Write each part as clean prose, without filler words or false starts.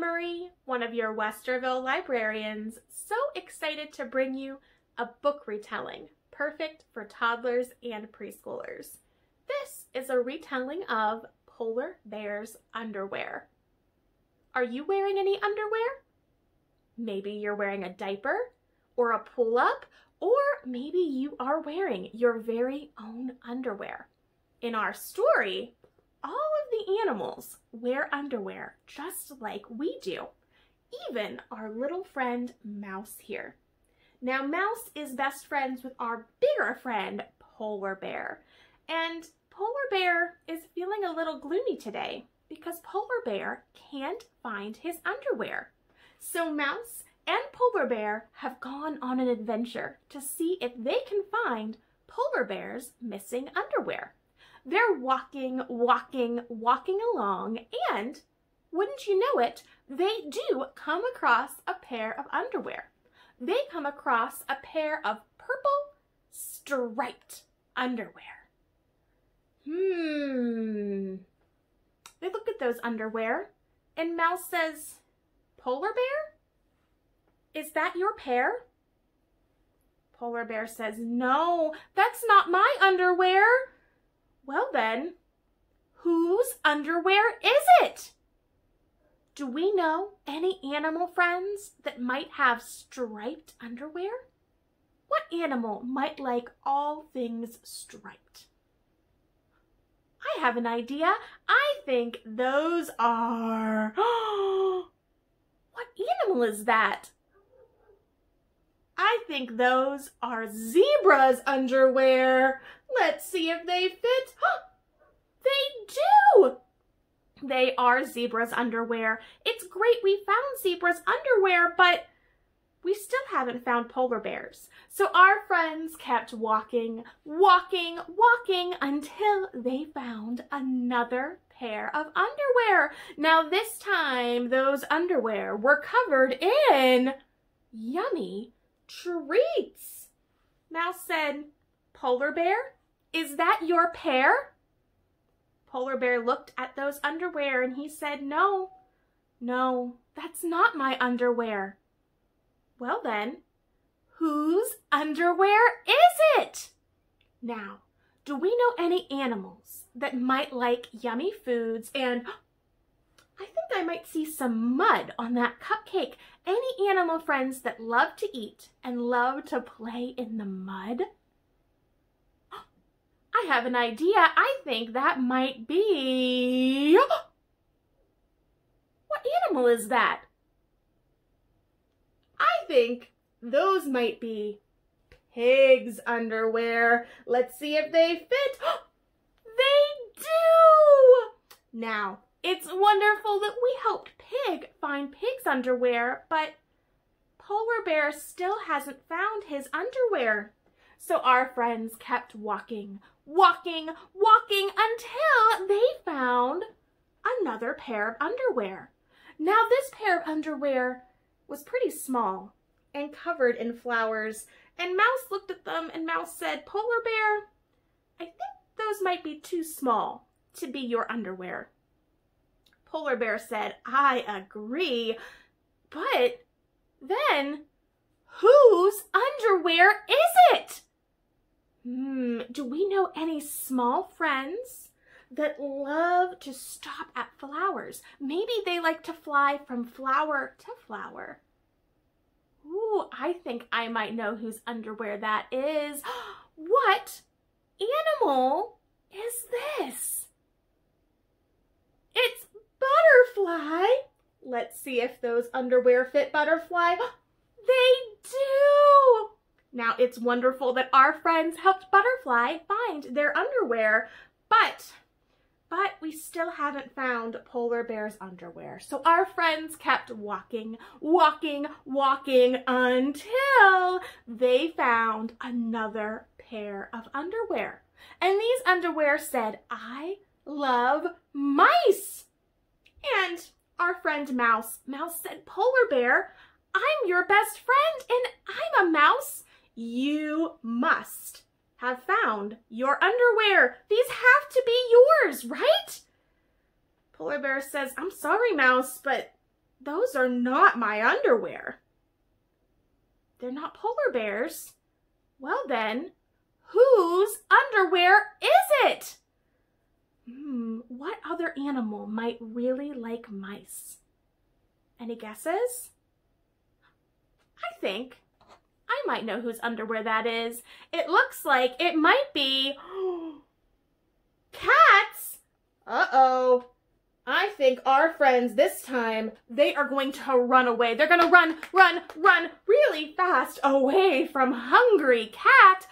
Annamarie, one of your Westerville librarians, so excited to bring you a book retelling, perfect for toddlers and preschoolers. This is a retelling of Polar Bear's Underwear. Are you wearing any underwear? Maybe you're wearing a diaper or a pull-up, or maybe you are wearing your very own underwear. In our story, all of the animals wear underwear just like we do, even our little friend Mouse here. Now, Mouse is best friends with our bigger friend, Polar Bear. And Polar Bear is feeling a little gloomy today because Polar Bear can't find his underwear. So Mouse and Polar Bear have gone on an adventure to see if they can find Polar Bear's missing underwear. They're walking along, and wouldn't you know it, they do come across a pair of underwear. They come across a pair of purple striped underwear. They look at those underwear, and Mouse says, "Polar Bear, is that your pair?" Polar Bear says, "No, that's not my underwear." "Well then, whose underwear is it?" Do we know any animal friends that might have striped underwear? What animal might like all things striped? I have an idea. I think those are... What animal is that? I think those are zebra's underwear. Let's see if they fit. They do! They are zebra's underwear. It's great we found zebra's underwear, but we still haven't found polar bears. So our friends kept walking until they found another pair of underwear. Now this time, those underwear were covered in yummy treats. Mouse said, "Polar Bear, is that your pair?" Polar Bear looked at those underwear and he said, No, that's not my underwear." "Well then, whose underwear is it?" Now, do we know any animals that might like yummy foods? And I think I might see some mud on that cupcake. Any animal friends that love to eat and love to play in the mud? I have an idea. I think that might be... What animal is that? I think those might be pig's underwear. Let's see if they fit. They do! Now, it's wonderful that we helped Pig find Pig's underwear, but Polar Bear still hasn't found his underwear. So our friends kept walking until they found another pair of underwear. Now this pair of underwear was pretty small and covered in flowers, and Mouse looked at them and Mouse said, "Polar Bear, I think those might be too small to be your underwear." Polar Bear said, "I agree, but then whose underwear is it?" Do we know any small friends that love to stop at flowers? Maybe they like to fly from flower to flower. Ooh, I think I might know whose underwear that is. What animal is this? It's Butterfly. Let's see if those underwear fit Butterfly. They do! Now, it's wonderful that our friends helped Butterfly find their underwear, but we still haven't found Polar Bear's underwear. So our friends kept walking until they found another pair of underwear. And these underwear said, "I love mice." And our friend Mouse said, "Polar Bear, I'm your best friend and I'm a mouse. You must have found your underwear. These have to be yours, right?" Polar Bear says, "I'm sorry, Mouse, but those are not my underwear. They're not polar bears. Well then, whose underwear is it? What other animal might really like mice? Any guesses? I think I might know whose underwear that is. It looks like it might be cats. Uh-oh. I think our friends this time, they are going to run away. They're going to run really fast away from Hungry Cat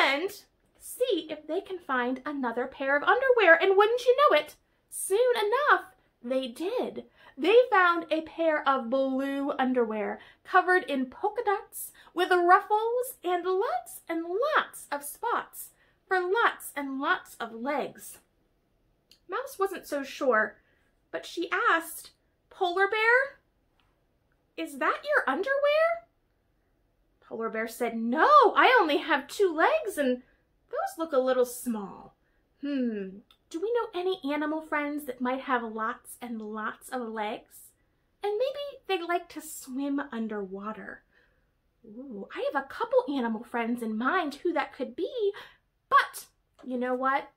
and see if they can find another pair of underwear. And wouldn't you know it, soon enough, they did. They found a pair of blue underwear covered in polka dots with ruffles and lots of spots for lots and lots of legs. Mouse wasn't so sure, but she asked, Polar Bear, is that your underwear? Polar Bear said, no, I only have 2 legs and those look a little small. Do we know any animal friends that might have lots and lots of legs? And maybe they like to swim underwater. Ooh, I have a couple animal friends in mind who that could be, but you know what?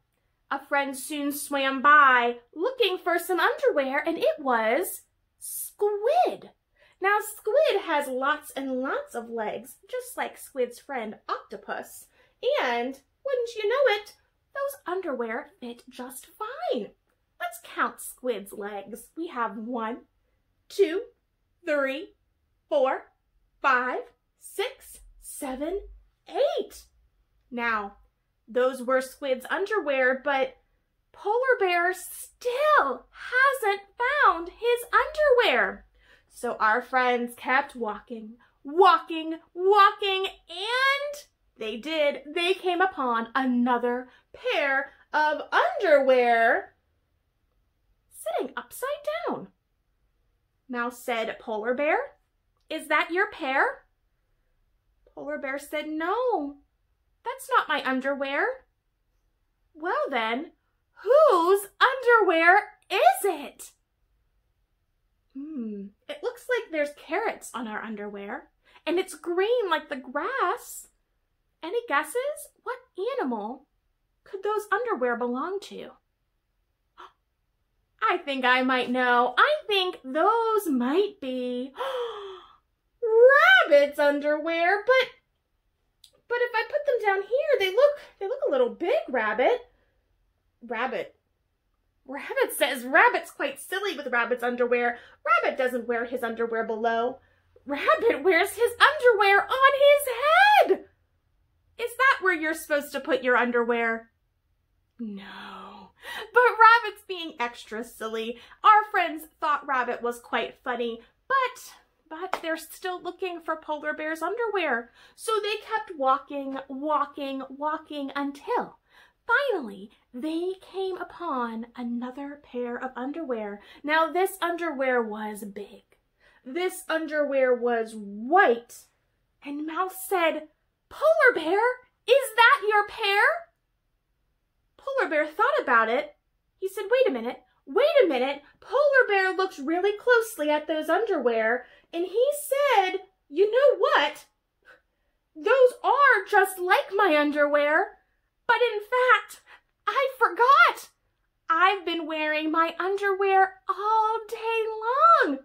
A friend soon swam by looking for some underwear, and it was Squid. Now, Squid has lots and lots of legs, just like Squid's friend Octopus. And, wouldn't you know it, those underwear fit just fine. Let's count Squid's legs. We have 1, 2, 3, 4, 5, 6, 7, 8. Now, those were Squid's underwear, but Polar Bear still hasn't found his underwear. So our friends kept walking, and they did. They came upon another pair of underwear sitting upside down. Mouse said, Polar Bear, is that your pair? Polar Bear said, no. That's not my underwear. Well then, whose underwear is it? It looks like there's carrots on our underwear, and it's green like the grass. Any guesses? What animal could those underwear belong to? I think I might know. I think those might be Rabbit's underwear, but if I put them down here, they look a little big, Rabbit. Rabbit says Rabbit's quite silly with Rabbit's underwear. Rabbit doesn't wear his underwear below. Rabbit wears his underwear on his head. Is that where you're supposed to put your underwear? No. But Rabbit's being extra silly. Our friends thought Rabbit was quite funny, but they're still looking for Polar Bear's underwear. So they kept walking until finally they came upon another pair of underwear. Now this underwear was big. This underwear was white. And Mouse said, Polar Bear, is that your pair? Polar Bear thought about it. He said, wait a minute. Polar Bear looked really closely at those underwear, and he said, you know what? Those are just like my underwear, but in fact, I forgot. I've been wearing my underwear all day long.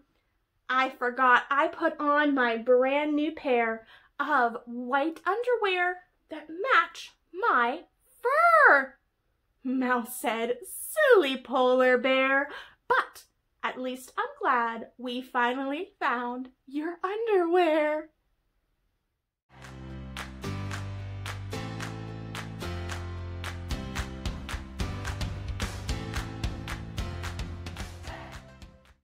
I forgot I put on my brand new pair of white underwear that match my fur. Mouse said, silly Polar Bear, but at least I'm glad we finally found your underwear.